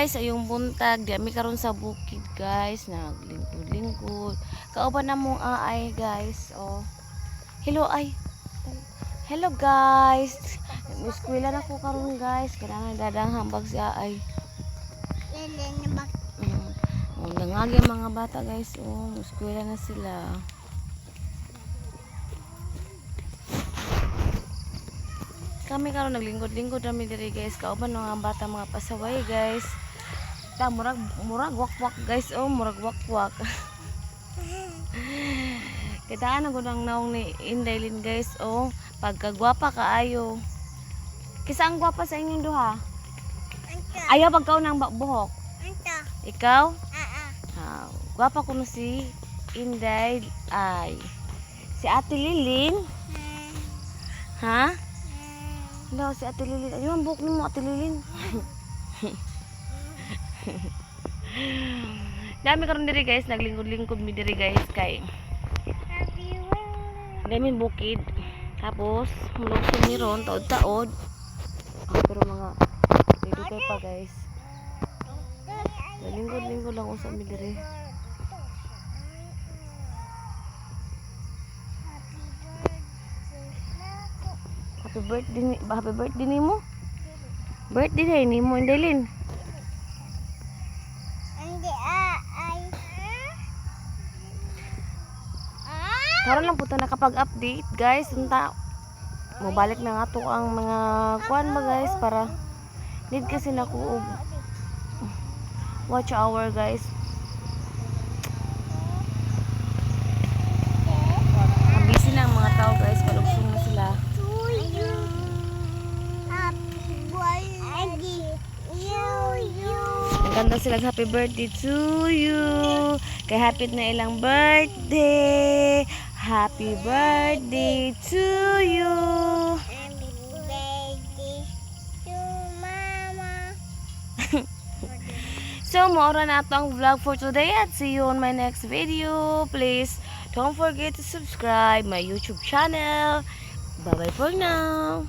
guys, ayong buntag, di ami karon sa bukid guys, naglingkod-lingkod. Kauban na mong ay guys, oh. Hello ay. Hello guys. Eskwela na ko karon guys, kailangan dadang hambag si ay. Oh, nangagi ang mga bata guys, oh, eskwela na sila. Kami karon naglingkod-lingkod kami diri guys, kauban mga bata mga pasaway guys. Ta murag wakwak guys, oh, murag wakwak. Kitaan ang gunang naong ni Indaylin guys, oh, pagkagwapa kaayo. Kisa ang gwapa sa inyong duha? Ayaw pagkaw ng buhok. Ikaw? Ha, gwapa ko no si Inday ay. Si Ate Lilin? Ha? Hello, si Ate Lilin. Ayun, buhok ni mo, Ate Lilin. Dami karon diri guys, naglingkod-lingkod mi diri guys kay. Dami bukid. Tapos, mulog ni ron taod-taod. Pero mga dito pa guys. Lingkod-lingkod lang usab mi diri. Happy birthday nimo. Birthday day nimo Indaylin. Karon lang puto nakapag-update guys, unta mobalik na nga to ang mga kuan ba guys para need kasi nako watch hour guys. Ang busy na ang mga tao guys, palugsong na sila. Ganda sila happy birthday to you. Kay happy na ilang birthday. Happy birthday to you. Happy birthday to Mama. So, maura na ito ang vlog for today at see you on my next video. Please, don't forget to subscribe my YouTube channel. Bye-bye for now.